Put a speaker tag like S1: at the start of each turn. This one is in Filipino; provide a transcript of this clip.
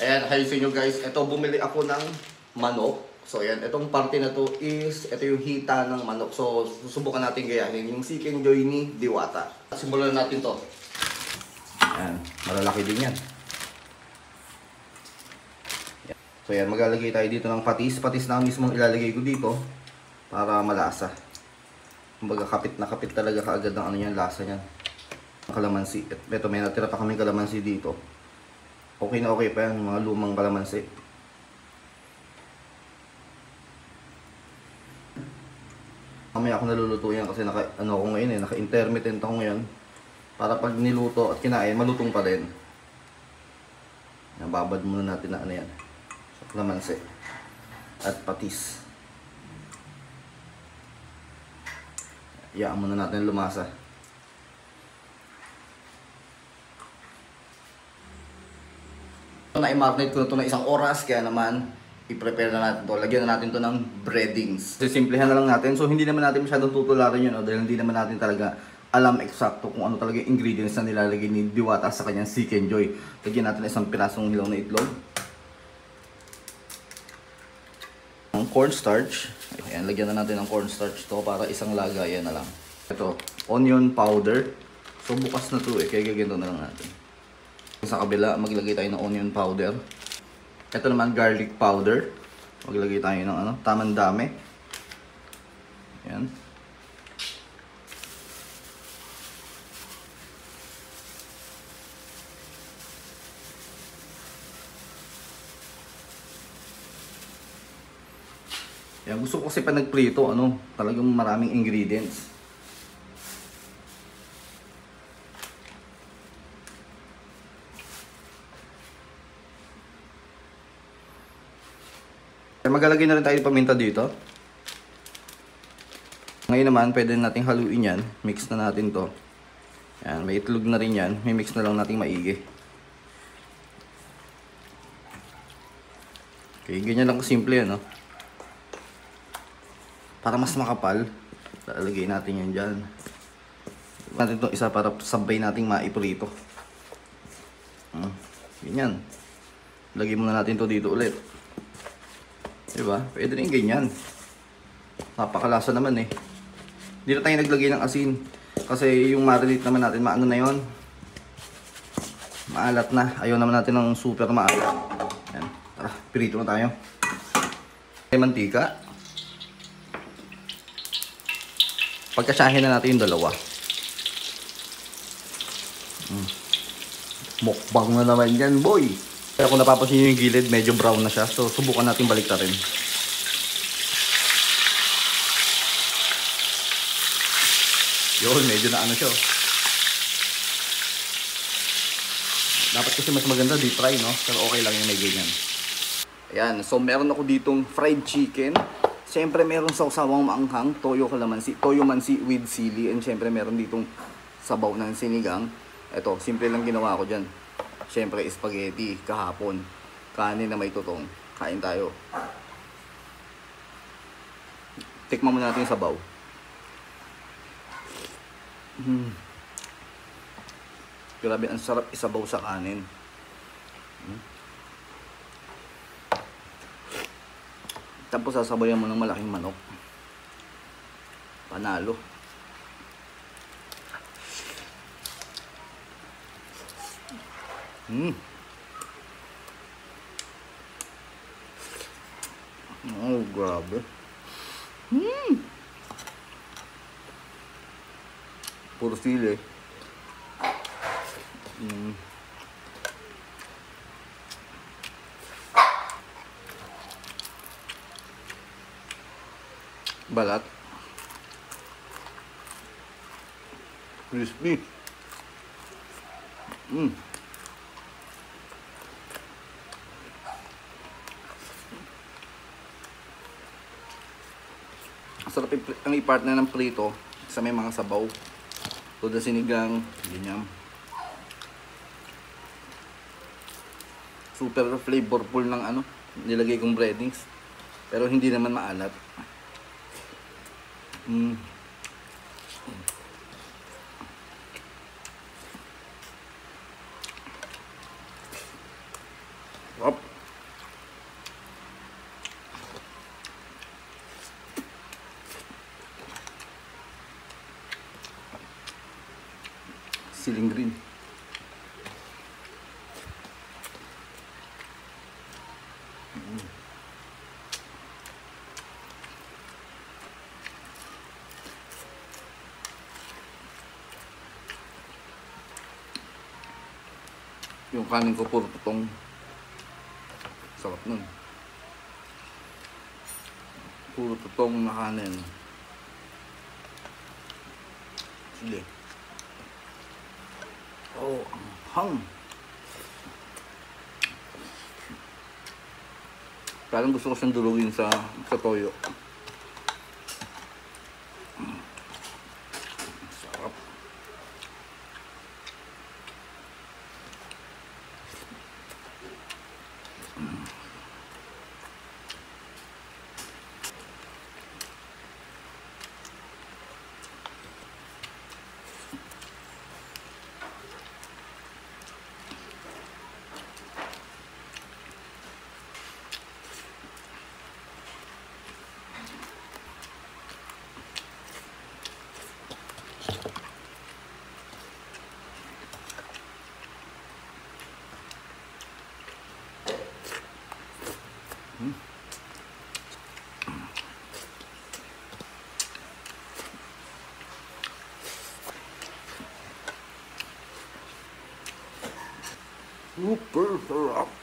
S1: Ayan, hi sa inyo guys. Ito, bumili ako ng manok. So ayan, itong parte na to is, ito yung hita ng manok. So susubukan natin gayahin yung Chicken Joy ni Diwata. Simulan natin to. Ayan, malalaki din yan. So ayan, maglalagay tayo dito ng patis. Patis na mismo ilalagay ko dito para malasa. Kumbaga kapit na kapit talaga kaagad ng ano yan, lasa niyan. Kalamansi. Ito, may natira pa kami kalamansi dito. Okay na okay pa yan, mga lumang kalamansi. Mamaya ako naluluto yan kasi naka-intermittent ako ngayon. Para pag niluto at kinain, malutong pa din. Nababad muna natin na ano yan. So, kalamansi. At patis. Iyaan muna natin lumasa. Na-marinate ko na ito ng 1 oras, kaya naman i-prepare na natin to. Lagyan na natin to ng breadings. Simplihan na lang natin. So hindi naman natin masyadong tutularan yun, dahil hindi naman natin talaga alam eksakto kung ano talaga yung ingredients na nilalagay ni Diwata sa kanyang Chicken Joy. Lagyan natin 1 pirasong hilaw na itlog. Ang cornstarch. Ayan, lagyan na natin ng cornstarch to para isang lagayan na lang. Ito, onion powder. So bukas na to kaya gaganto na lang natin. Sa kabila, maglagay tayo ng onion powder. Ito naman, garlic powder. Maglagay tayo ng tamang dami. Ayan. Ayan, gusto ko kasi pa nagprito, talagang maraming ingredients. Maglalagay na rin tayo ng paminta dito. Ngayon naman, pwede nating haluin yan. Mix na natin to. Ayan, may itlog na rin yan. May mix na lang nating maigi. Okay, ganyan lang kasimple yan, Para mas makapal, lalagay natin yan dyan. Natin itong isa para sabay nating maiprito. Ganyan. Lagay muna natin to dito ulit. Diba? Pwede rin ganyan. Napakalasa naman Hindi na tayo naglagay ng asin. Kasi yung marinate naman natin, maano na yon, maalat na. Ayaw naman natin ng super maalat. Ayan. Tara, pirito na tayo. May mantika. Pagkasyahin na natin yung dalawa. Mukbang na naman yan, boy! Kaya kung napapansin nyo yung gilid, medyo brown na siya. So, subukan natin baliktarin. Yun, medyo na siya. Dapat kasi mas maganda deep fry, Pero okay lang yung may ganyan. Ayan, so meron ako ditong fried chicken. Siyempre meron sawsawang maanghang, toyo mansi with sili. And siyempre meron ditong sabaw ng sinigang. Ito, simple lang ginawa ko dyan. Siyempre, spaghetti kahapon. Kanin na may tutong. Kain tayo. Tikman muna natin yung sabaw. Grabe, ang sarap isabaw sa kanin. Tapos sasabayan mo ng malaking manok. Panalo. Oh, grabe. Puro sili. Balat. Crispy. Sarap ang i-partner ng prito sa may mga sabaw. Tulad ng sinigang, ganyan. Super flavorful ng nilagay kong breadings. Pero hindi naman maalat. Sarap. Siling green. Yung kanin ko puro tutong. Sarap nun. Puro tutong na kanin. Sige. Oh, ang hang. Parang gusto ko siyang durugin sa toyo. Sarap. Super sarap.